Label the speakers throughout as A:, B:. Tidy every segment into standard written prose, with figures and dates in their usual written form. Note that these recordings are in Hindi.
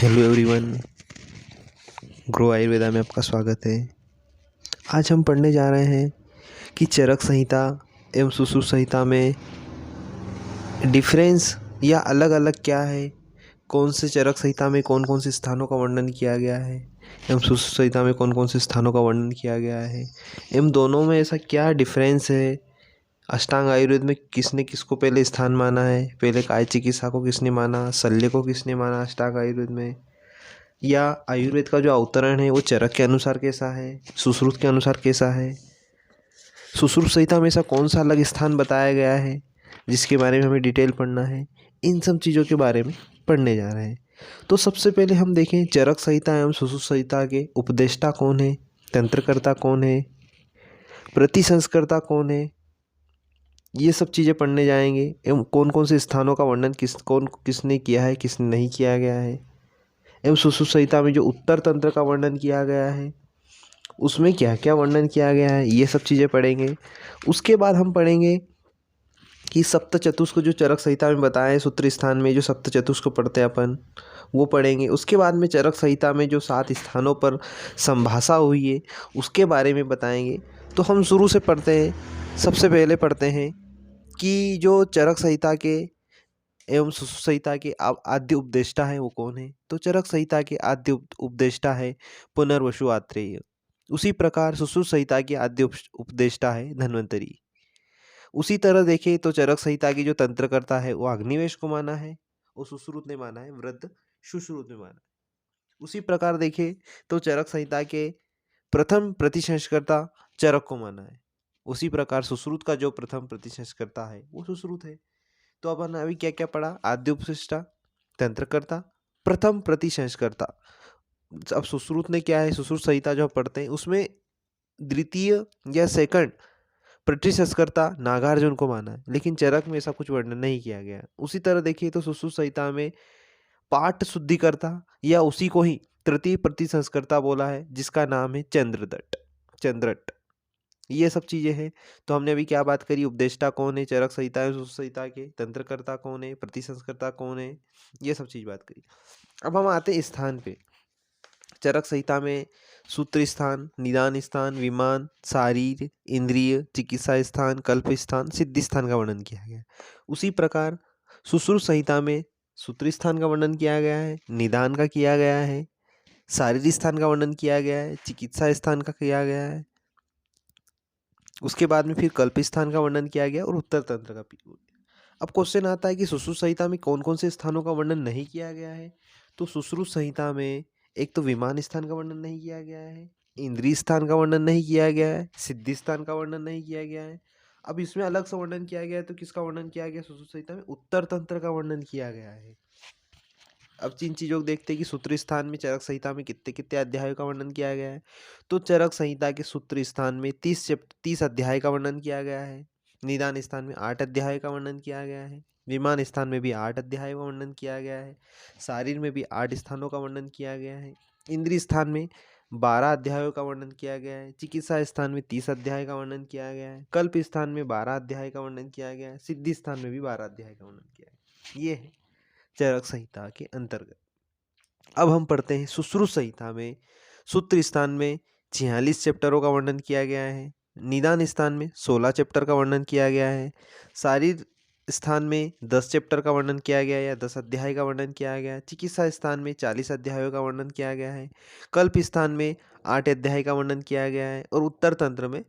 A: हेलो एवरीवन, ग्रो आयुर्वेदा में आपका स्वागत है। आज हम पढ़ने जा रहे हैं कि चरक संहिता एवं सुश्रुत संहिता में डिफरेंस या अलग अलग क्या है। कौन से चरक संहिता में कौन कौन से स्थानों का वर्णन किया गया है एवं सुश्रुत संहिता में कौन कौन से स्थानों का वर्णन किया गया है एवं दोनों में ऐसा क्या डिफरेंस है। अष्टांग आयुर्वेद में किसने किसको पहले स्थान माना है, पहले काय चिकित्सा को किसने माना, शल्य को किसने माना अष्टांग आयुर्वेद में, या आयुर्वेद का जो अवतरण है वो चरक के अनुसार कैसा है, सुश्रुत के अनुसार कैसा है, सुश्रुत संहिता में ऐसा कौन सा अलग स्थान बताया गया है जिसके बारे में हमें डिटेल पढ़ना है। इन सब चीज़ों के बारे में पढ़ने जा रहे हैं। तो सबसे पहले हम देखें चरक संहिता एवं सुश्रुत संहिता के उपदेष्टा कौन है, तंत्रकर्ता कौन है, प्रतिसंस्कर्ता कौन है, ये सब चीज़ें पढ़ने जाएंगे। एवं कौन कौन से स्थानों का वर्णन किसने किया है, किसने नहीं किया गया है। एवं सुश्रुत संहिता में जो उत्तर तंत्र का वर्णन किया गया है उसमें क्या क्या वर्णन किया गया है, ये सब चीज़ें पढ़ेंगे। उसके बाद हम पढ़ेंगे कि सप्त चतुष्क जो चरक संहिता में बताया है, सूत्र स्थान में जो सप्त चतुष्क पढ़ते हैं अपन वो पढ़ेंगे। उसके बाद में चरक संहिता में जो 7 स्थानों पर संभाषा हुई है उसके बारे में बताएंगे। तो हम शुरू से पढ़ते हैं। सबसे पहले पढ़ते हैं कि जो चरक संहिता के एवं सुश्रुत संहिता के आद्य उपदेष्टा है वो कौन है। तो चरक संहिता के आद्य उपदेष्टा है पुनर्वसु आत्रेय। उसी प्रकार सुश्रुत संहिता के आद्य उपदेष्टा है धन्वंतरी। उसी तरह देखें तो चरक संहिता की जो तंत्रकर्ता है वो अग्निवेश को माना है और सुश्रुत ने माना है वृद्ध सुश्रुत ने माना है। उसी प्रकार देखें तो चरक संहिता के प्रथम प्रतिसंस्कर्ता चरक को माना है। उसी प्रकार सुश्रुत का जो प्रथम प्रतिसंस्कर्ता है वो सुश्रुत है। तो अपन अभी क्या क्या पढ़ा, आद्य उपशिष्टा, तंत्रकर्ता, प्रथम प्रतिसंस्कर्ता। अब सुश्रुत ने क्या है, सुश्रुत संहिता जो पढ़ते हैं उसमें द्वितीय या सेकंड प्रतिसंस्कर्ता नागार्जुन को माना है, लेकिन चरक में ऐसा कुछ वर्णन नहीं किया गया है। उसी तरह देखिए तो सुश्रुत संहिता में पाठ शुद्धिकर्ता या उसी को ही तृतीय प्रतिसंस्कर्ता बोला है जिसका नाम है चंद्रट। ये सब चीज़ें हैं। तो हमने अभी क्या बात करी, उपदेष्टा कौन है चरक संहिता है सुश्रुत संहिता के, तंत्रकर्ता कौन है, प्रतिसंस्कर्ता कौन है, ये सब चीज़ बात करी। अब हम आते हैं स्थान पे। चरक संहिता में सूत्र स्थान, निदान स्थान, विमान, शारीर, इंद्रिय, चिकित्सा स्थान, कल्प स्थान, सिद्धि स्थान का वर्णन किया गया है। उसी प्रकार सुश्रुत संहिता में सूत्र स्थान का वर्णन किया गया है, निदान का किया गया है, शारीरिक स्थान का वर्णन किया गया है, चिकित्सा स्थान का किया गया है। उसके बाद में फिर कल्प स्थान का वर्णन किया गया और उत्तर तंत्र का भी। अब क्वेश्चन आता है कि सुश्रुत संहिता में कौन कौन से स्थानों का वर्णन नहीं किया गया है। तो सुश्रुत संहिता में एक तो विमान स्थान का वर्णन नहीं किया गया है, इंद्रिय स्थान का वर्णन नहीं किया गया है, सिद्धि स्थान का वर्णन नहीं किया गया है। अब इसमें अलग से वर्णन किया गया है, तो किसका वर्णन किया गया सुश्रुत संहिता में, उत्तर तंत्र का वर्णन किया गया है। अब जिन चीज़ों को देखते हैं कि सूत्र स्थान में चरक संहिता में कितने कितने अध्यायों का वर्णन किया गया है। तो चरक संहिता के सूत्र स्थान में 30 अध्याय का वर्णन किया गया है। निदान स्थान में 8 अध्याय का वर्णन किया गया है। विमान स्थान में भी 8 अध्याय का वर्णन किया गया है। शारीर में भी 8 स्थानों का वर्णन किया गया है। इंद्रिय स्थान में 12 अध्यायों का वर्णन किया गया है। चिकित्सा स्थान में 30 अध्याय का वर्णन किया गया है। कल्प स्थान में 12 अध्याय का वर्णन किया गया है। सिद्धि स्थान में भी 12 अध्याय का वर्णन किया है। ये है चरक संहिता के अंतर्गत। अब हम पढ़ते हैं सुश्रुत संहिता में सूत्र स्थान में 46 चैप्टरों का वर्णन किया गया है। निदान स्थान में 16 चैप्टर का वर्णन किया गया है। शारीर स्थान में 10 चैप्टर का वर्णन किया गया है या 10 अध्याय का वर्णन किया गया है। चिकित्सा स्थान में 40 अध्यायों का वर्णन किया गया है। कल्प स्थान में 8 अध्याय का वर्णन किया गया है और उत्तर तंत्र में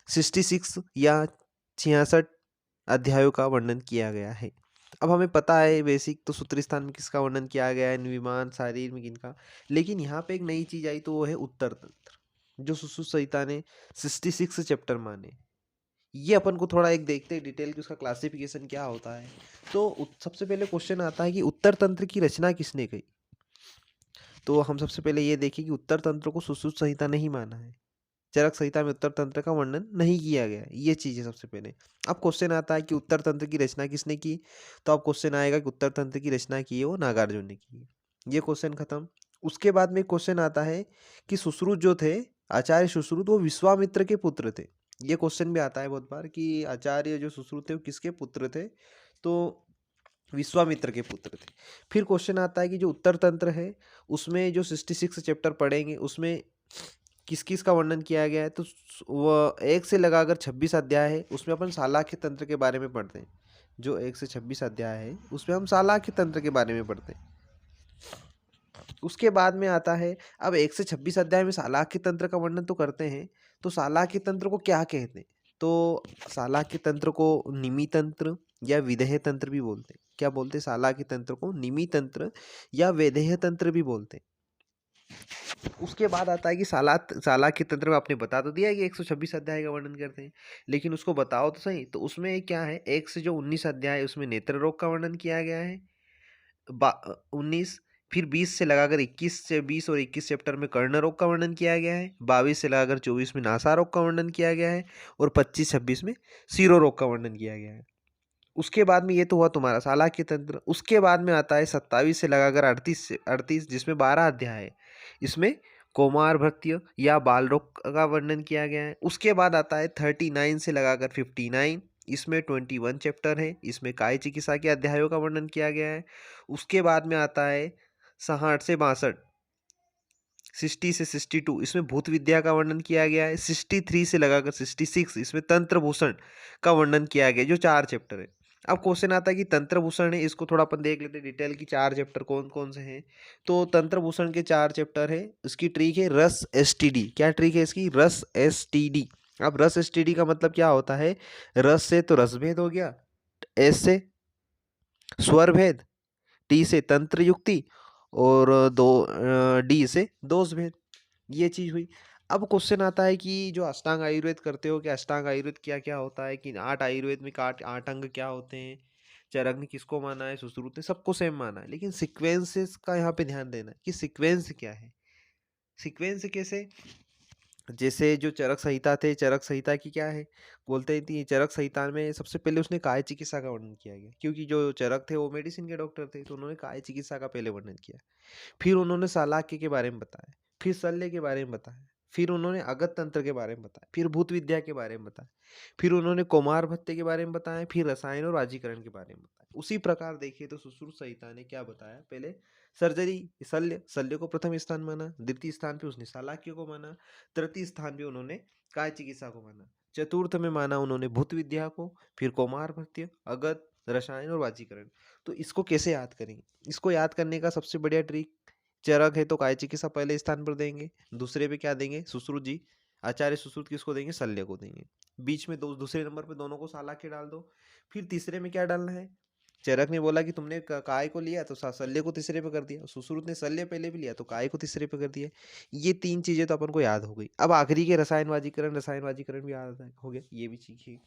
A: 66 या 66 अध्यायों का वर्णन किया गया है। अब हमें पता है बेसिक तो सूत्र स्थान में किसका वर्णन किया गया है, विमान शारीर में किनका। लेकिन यहाँ पे एक नई चीज आई तो वो है उत्तर तंत्र, जो सुश्रुत संहिता ने 66 चैप्टर माने। ये अपन को थोड़ा एक देखते हैं डिटेल कि उसका क्लासिफिकेशन क्या होता है। तो सबसे पहले क्वेश्चन आता है कि उत्तर तंत्र की रचना किसने की। तो हम सबसे पहले ये देखें कि उत्तर तंत्र को सुश्रुत संहिता नहीं माना है। चरक संहिता में उत्तर तंत्र का वर्णन नहीं किया गया, ये चीज़ है सबसे पहले। अब क्वेश्चन आता है कि उत्तर तंत्र की रचना किसने की। तो अब क्वेश्चन आएगा कि उत्तर तंत्र की रचना की है वो नागार्जुन ने की है। ये क्वेश्चन खत्म। उसके बाद में क्वेश्चन आता है कि सुश्रुत जो थे, आचार्य सुश्रुत, वो विश्वामित्र के पुत्र थे। ये क्वेश्चन भी आता है बहुत बार कि आचार्य जो सुश्रुत थे वो किसके पुत्र थे। तो विश्वामित्र के पुत्र थे। फिर क्वेश्चन आता है कि जो उत्तर तंत्र है उसमें जो 66 चैप्टर पढ़ेंगे उसमें किस किस का वर्णन किया गया है, तो वह 1 से लगाकर 26 अध्याय है उसमें अपन शालाक्य तंत्र के बारे में पढ़ते हैं। जो 1 से 26 अध्याय है उसमें हम शालाक्य तंत्र के बारे में पढ़ते हैं। उसके बाद में आता है, अब 1 से 26 अध्याय में शालाक्य तंत्र का वर्णन तो करते हैं, तो शालाक्य तंत्र को क्या कहते हैं? तो शालाक्य तंत्र को निमि तंत्र या विदेह तंत्र भी बोलते हैं। क्या बोलते हैं? शालाक्य तंत्र को निमि तंत्र या वैदेह तंत्र भी बोलते हैं। उसके बाद आता है कि शालाक्य तंत्र में आपने बता तो दिया है कि 126 अध्याय का वर्णन करते हैं, लेकिन उसको बताओ तो सही। तो उसमें क्या है, 1 से जो 19 अध्याय है उसमें नेत्र रोग का वर्णन किया गया है, 19, फिर 20 से लगाकर 21 से 20 और 21 चैप्टर में कर्ण रोग का वर्णन किया गया है, 22 से लगाकर 24 में नासा रोग का वर्णन किया गया है, और 25-26 में सिरो रोग का वर्णन किया गया है। उसके बाद में ये तो हुआ तुम्हारा शालाक्य तंत्र। उसके बाद में आता है 27 से लगाकर 38 जिसमें 12 अध्याय है, इसमें कौमार भृत्य या बाल रोग का वर्णन किया गया है। उसके बाद आता है 39 से लगाकर 59, इसमें 21 चैप्टर है, इसमें काय चिकित्सा के अध्यायों का वर्णन किया गया है। उसके बाद में आता है 66 से 62, 60 से 62, इसमें भूत विद्या का वर्णन किया गया है। 63 से लगाकर 66 इसमें तंत्र भूषण का वर्णन किया गया है, जो 4 चैप्टर है। अब क्वेश्चन आता है कि तंत्र भूषण है, इसको थोड़ा अपन देख लेते हैं डिटेल की, 4 चैप्टर कौन कौन से हैं। तो तंत्र भूषण के 4 चैप्टर है। इसकी ट्रिक है रस एसटीडी। क्या ट्रिक है इसकी? रस एसटीडी। अब रस एसटीडी का मतलब क्या होता है? रस से तो रसभेद हो गया, एस से स्वर भेद, टी से तंत्र युक्ति, और डी से दोष भेद। ये चीज हुई। अब क्वेश्चन आता है कि जो अष्टांग आयुर्वेद करते हो, कि अष्टांग आयुर्वेद क्या क्या होता है, कि 8 आयुर्वेद में 8 अंग क्या होते हैं, चरक ने किसको माना है, सुश्रुत ने, सबको सेम माना है, लेकिन सीक्वेंसेस का यहाँ पे ध्यान देना है कि सीक्वेंस क्या है। सीक्वेंस कैसे? जैसे जो चरक संहिता थे, चरक संहिता की क्या है, बोलते हैं कि चरक संहिता में सबसे पहले उसने काय चिकित्सा का वर्णन किया गया, क्योंकि जो चरक थे वो मेडिसिन के डॉक्टर थे, तो उन्होंने काय चिकित्सा का पहले वर्णन किया। फिर उन्होंने शालाक्य के बारे में बताया, फिर शल्य के बारे में बताया, फिर उन्होंने अगत तंत्र के बारे में बताया, फिर भूत विद्या के बारे में बताया, फिर उन्होंने कौमार भत्ते के बारे में बताया, फिर रसायन और वाजीकरण के बारे में बताया। उसी प्रकार देखिए तो सुश्रुत संहिता ने क्या बताया, पहले सर्जरी, शल्य को प्रथम स्थान माना, द्वितीय स्थान पे उसने शालाक्य को माना, तृतीय स्थान पे उन्होंने काय चिकित्सा को माना, चतुर्थ में माना उन्होंने भूत विद्या को, फिर कौमार भत्य, अगत, रसायन और वाजीकरण। तो इसको कैसे याद करेंगे? इसको याद करने का सबसे बढ़िया ट्रिक, चरक है तो काय चिकित्सा पहले स्थान पर देंगे, दूसरे पे क्या देंगे, सुश्रुत जी, आचार्य सुश्रुत किसको देंगे, शल्य को देंगे, बीच में दूसरे नंबर पे दोनों को शालाक्य डाल दो। फिर तीसरे में क्या डालना है, चरक ने बोला कि तुमने काय को लिया तो शल्य को तीसरे पे कर दिया, सुश्रुत ने शल्य पहले भी लिया तो काय को तीसरे पे कर दिया। ये 3 चीजें तो अपन को याद हो गई। अब आखिरी के रसायन वाजीकरण भी याद हो गया, ये भी सीखिए।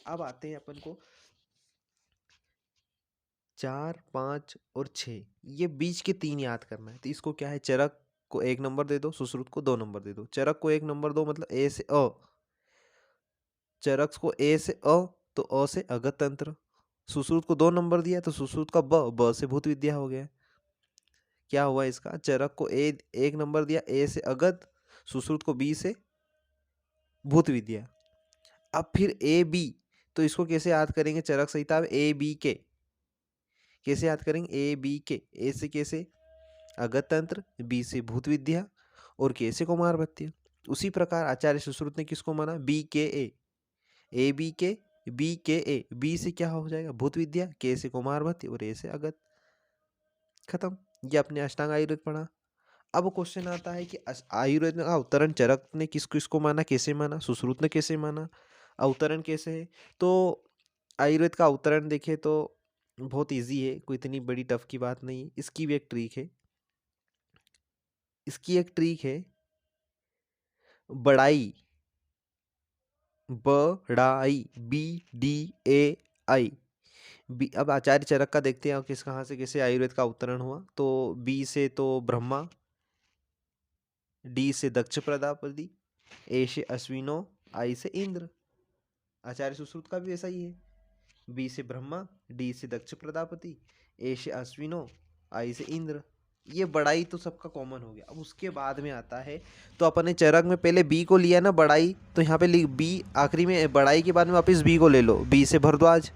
A: अब आते हैं अपन को 4, 5 और 6, ये बीच के 3 याद करना है। तो इसको क्या है, चरक को 1 नंबर दे दो, सुश्रुत को 2 नंबर दे दो। चरक को 1 नंबर दो मतलब ए से अ, चरक को ए से अ, तो अ से अगत तंत्र। सुश्रुत को 2 नंबर दिया तो सुश्रुत का ब से भूत विद्या हो गया। क्या हुआ इसका, चरक को ए 1 नंबर दिया, ए से अगत, सुश्रुत को बी से भूत विद्या। अब फिर ए बी, तो इसको कैसे याद करेंगे, चरक संहिता में ए बी के कैसे याद करेंगे, ए बी के, ए से कैसे अगत तंत्र, बी से भूत विद्या, और के से कौमार भत्य। उसी प्रकार आचार्य सुश्रुत ने किसको माना, बी के ए बी के, बी के ए, बी से क्या हो जाएगा, भूत विद्या, के से कौमार भत्य, और ए से अगत। खत्म। ये अपने अष्टांग आयुर्वेद पढ़ा। अब क्वेश्चन आता है कि आयुर्वेद का अवतरण चरक ने किसको किसको माना, कैसे माना, सुश्रुत ने कैसे माना, अवतरण कैसे है। तो आयुर्वेद का अवतरण देखें तो बहुत इजी है, कोई इतनी बड़ी टफ की बात नहीं है। इसकी भी एक ट्रिक है, बड़ाई, बड़ाई, BDAI, बी। अब आचार्य चरक का देखते हैं किस कहाँ से कैसे आयुर्वेद का अवतरण हुआ। तो बी से तो ब्रह्मा, डी से दक्ष प्रजापति, ए से अश्विनो, आई से इंद्र। आचार्य सुश्रुत का भी ऐसा ही है, बी से ब्रह्मा, डी से दक्ष प्रजापति, ए से अश्विनो, आई से इंद्र। ये बड़ाई तो सबका कॉमन हो गया। अब उसके बाद में आता है, तो अपन ने चरक में पहले बी को लिया ना बड़ाई, तो यहाँ पे लिख बी, आखिरी में बड़ाई के बाद में वापस बी को ले लो, बी से भरद्वाज,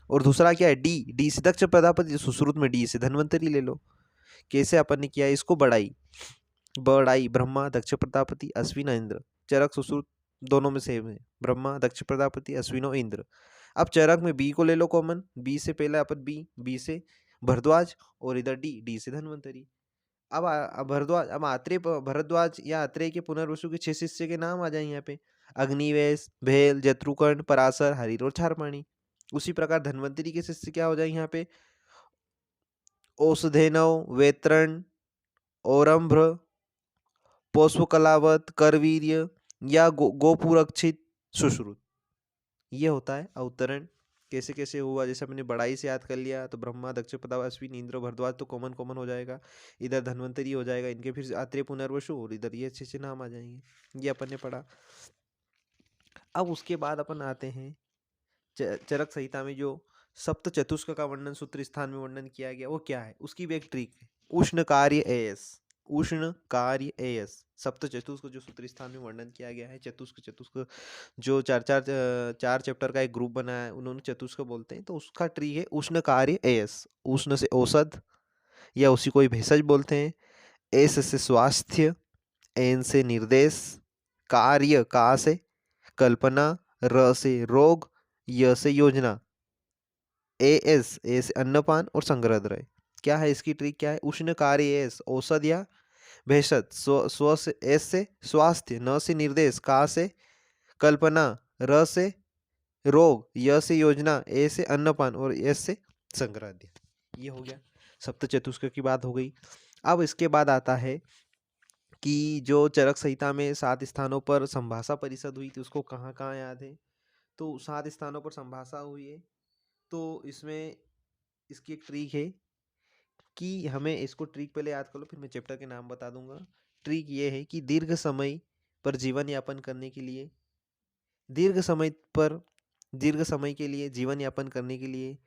A: और दूसरा क्या है, डी, डी से दक्ष प्रजापति, सुश्रुत में डी से धन्वंतरी ले लो। कैसे अपन ने किया इसको, बढ़ाई, बढ़ाई ब्रह्मा दक्ष प्रजापति अश्विन इंद्र, चरक सुश्रुत दोनों में सेम है, ब्रह्मा दक्ष प्रजापति अश्विनो इंद्र। अब चरक में बी को ले लो कॉमन, बी से पहले अपन बी, बी से भरद्वाज और इधर डी, डी से धन्वंतरी। अब भरद्वाज, अब भरद्वाज या आत्रेय के पुनर्वसु के 6 शिष्य के नाम आ जाए यहाँ पे, अग्निवेश, भेल, जत्रुकर्ण, पराशर, हरिर और क्षारपाणी। उसी प्रकार धन्वंतरी के शिष्य क्या हो जाए यहाँ पे, औषधेनव, वेत्रण, औरम्भ्र, पौष्पकलावत, करवीर्य या गोपुरक्षित, सुश्रुत। ये होता है अवतरण। कैसे कैसे हुआ, जैसे अपने बड़ाई से याद कर लिया तो ब्रह्मा दक्ष प्रजापति अश्विन इंद्र भरद्वाज तो कॉमन कॉमन हो जाएगा, इधर धन्वंतरी हो जाएगा, इनके फिर आत्रेय पुनर्वसु और इधर ये अच्छे अच्छे नाम आ जाएंगे। ये अपन ने पढ़ा। अब उसके बाद अपन आते हैं चरक संहिता में जो सप्त चतुष्क का वर्णन सूत्र स्थान में वर्णन किया गया वो क्या है, उसकी भी एक ट्रिक है, उष्ण कार्य एयस, उष्ण कार्य एयस। सप्त चतुष्क जो सूत्र स्थान में वर्णन किया गया है, चतुष्क, चतुष्क जो चार चैप्टर का एक ग्रुप बनाया है उन्होंने चतुष्क बोलते हैं, तो उसका ट्री है उष्ण कार्य एयस। उष्ण से औषध या उसी को ही भेषज बोलते हैं, एस से स्वास्थ्य, एन से निर्देश, कार्य का से कल्पना, र से रोग, य से योजना, ए से अन्नपान और संग्रह द्रव्य। क्या है इसकी ट्रिक, क्या है, उष्ण कार्य एस औषध या भेषज, स्व से एस से स्वास्थ्य, न से निर्देश, का से कल्पना, र से रोग, य से योजना, ए से अन्नपान और एस से संग्रह। ये हो गया सप्त चतुष्क की बात हो गई। अब इसके बाद आता है कि जो चरक संहिता में 7 स्थानों पर संभाषा परिषद हुई थी उसको कहाँ कहाँ याद है, तो 7 स्थानों पर संभाषा हुई है। तो इसमें इसकी एक ट्रिक है कि हमें इसको ट्रिक पहले याद कर लो, फिर मैं चैप्टर के नाम बता दूंगा। ट्रिक ये है कि दीर्घ समय पर जीवन यापन करने के लिए, दीर्घ समय पर, दीर्घ समय के लिए जीवन यापन करने के लिए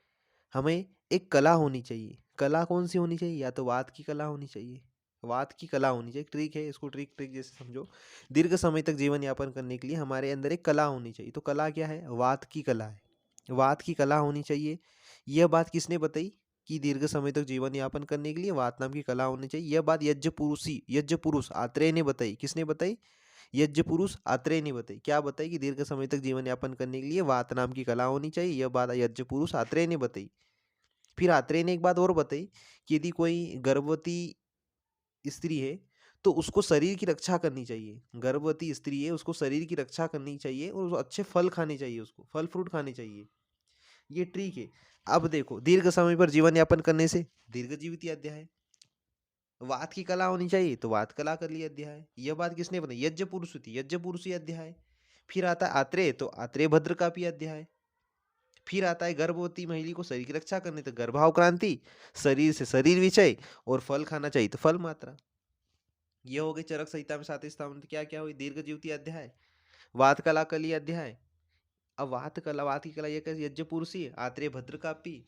A: हमें एक कला होनी चाहिए। कला कौन सी होनी चाहिए, या तो वात की कला होनी चाहिए, वात की कला होनी चाहिए। ट्रिक है, इसको ट्रिक ट्रिक जैसे समझो, दीर्घ समय तक जीवन यापन करने के लिए हमारे अंदर एक कला होनी चाहिए। तो कला क्या है, वात की कला है, वात की कला होनी चाहिए। यह बात किसने बताई कि दीर्घ समय तक जीवन यापन करने के लिए वात नाम की कला होनी चाहिए, यह बात यज्ञ पुरुष आत्रेय ने बताई। किसने बताई, यज्ञ पुरुष आत्रेय ने बताई। क्या बताई कि दीर्घ समय तक जीवन यापन करने के लिए वात नाम की कला होनी चाहिए, यह बात यज्ञ पुरुष आत्रेय ने बताई। फिर आत्रेय ने एक बात और बताई कि यदि कोई गर्भवती स्त्री है तो उसको शरीर की रक्षा करनी चाहिए, गर्भवती स्त्री है उसको शरीर की रक्षा करनी चाहिए और अच्छे फल खाने चाहिए, उसको फल फ्रूट खाने चाहिए। ये ट्रिक है। अब देखो, दीर्घ समय पर जीवन यापन करने से दीर्घ जीवित अध्याय, वात की कला होनी चाहिए तो वात कला कर लिया अध्याय। यह बात किसने बताई, यज्ञ पुरुष थी, यज्ञ पुरुष अध्याय। फिर आता है आत्रेय, तो आत्रेय भद्र का भी अध्याय। फिर आता है गर्भवती महिला को शरीर की रक्षा करने, तो गर्भाव क्रांति, शरीर से शरीर विचय और फल खाना चाहिए तो फल मात्रा। ये हो गई चरक संहिता में 7 स्थान। क्या क्या हुई, दीर्घ जीवती अध्याय, वात कला कली अध्याय। अब वात कला, वात की कला ये कैसे, यज्ञ पुरुषी, आत्रेय भद्र कापी,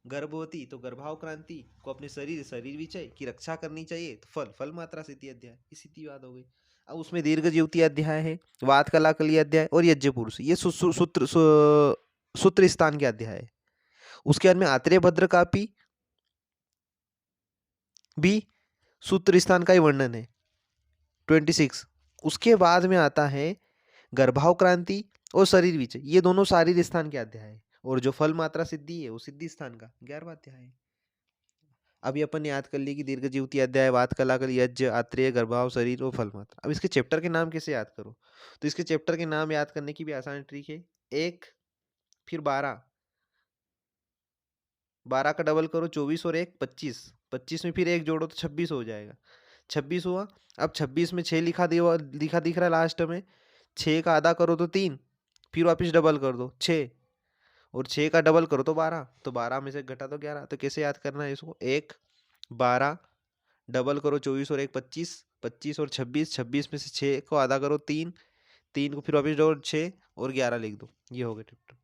A: गर्भवती तो गर्भाव क्रांति को अपने शरीर शरीर विचय की रक्षा करनी चाहिए तो फल फल मात्रा सिद्धि अध्याय, इसी की बात हो गई। अब उसमें दीर्घ जीवती अध्याय है, वात कला कली अध्याय और यज्ञ पुरुष, ये सूत्र स्थान के अध्याय है। उसके बाद में आत्रेय भद्र कापी भी सूत्र स्थान का ही वर्णन है 26। उसके बाद में आता है गर्भाव क्रांति और शरीर विचय, ये दोनों शारीर स्थान के अध्याय है। और जो फल मात्रा सिद्धि है वो सिद्धि स्थान का 11वां अध्याय है। अभी अपन ने याद कर ली कि दीर्घ जीवती अध्याय, वात कला कल, यज्ञ, आत्रेय, गर्भाव, शरीर और फल मात्रा। अब इसके चैप्टर के नाम कैसे याद करो, तो इसके चैप्टर के नाम याद करने की भी आसान ट्रिक है, 1 फिर 12, 12 का डबल करो 24 और 1 25, 25 में फिर 1 जोड़ो तो 26 हो जाएगा, 26 हुआ। अब 26 में 6 लिखा दिख रहा है लास्ट में, 6 का आधा करो तो 3, फिर वापिस डबल कर दो 6 और 6 का डबल करो तो 12, तो 12 में से घटा दो 11। तो कैसे याद करना है इसको, 1 12 डबल करो 24 और 1 25, 25 और 26, 26 में से 6 को आधा करो 3, 3 को फिर वापिस डबल 6 और 11 लिख दो। ये हो गया चैप्टर।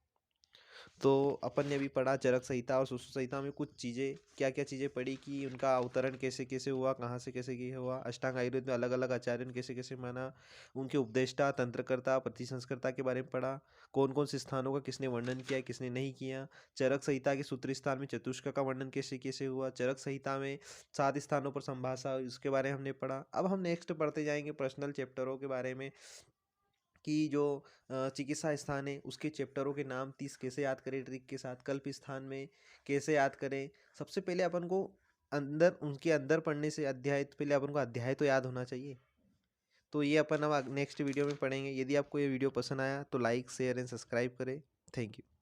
A: तो अपन ने अभी पढ़ा चरक संहिता और सुश्रुत संहिता में कुछ चीज़ें, क्या क्या चीज़ें पढ़ी कि उनका अवतरण कैसे कैसे हुआ, कहाँ से कैसे क्या हुआ, अष्टांग आयुर्वेद में अलग अलग आचार्यों ने कैसे कैसे माना, उनके उपदेष्टा, तंत्रकर्ता, प्रतिसंस्कर्ता के बारे में पढ़ा, कौन कौन से स्थानों का किसने वर्णन किया, किसने नहीं किया, चरक संहिता के सूत्री स्थान में चतुष्क का वर्णन कैसे कैसे हुआ, चरक संहिता में 7 स्थानों पर संभाषा उसके बारे में हमने पढ़ा। अब हम नेक्स्ट पढ़ते जाएंगे पर्सनल चैप्टरों के बारे में कि जो चिकित्सा स्थान है उसके चैप्टरों के नाम 30 कैसे याद करें ट्रिक के साथ, कल्प स्थान में कैसे याद करें। सबसे पहले अपन को अंदर उनके अंदर पढ़ने से अध्याय पहले अपन को अध्याय तो याद होना चाहिए। तो ये अपन अब नेक्स्ट वीडियो में पढ़ेंगे। यदि आपको ये वीडियो पसंद आया तो लाइक शेयर एंड सब्सक्राइब करें। Thank you.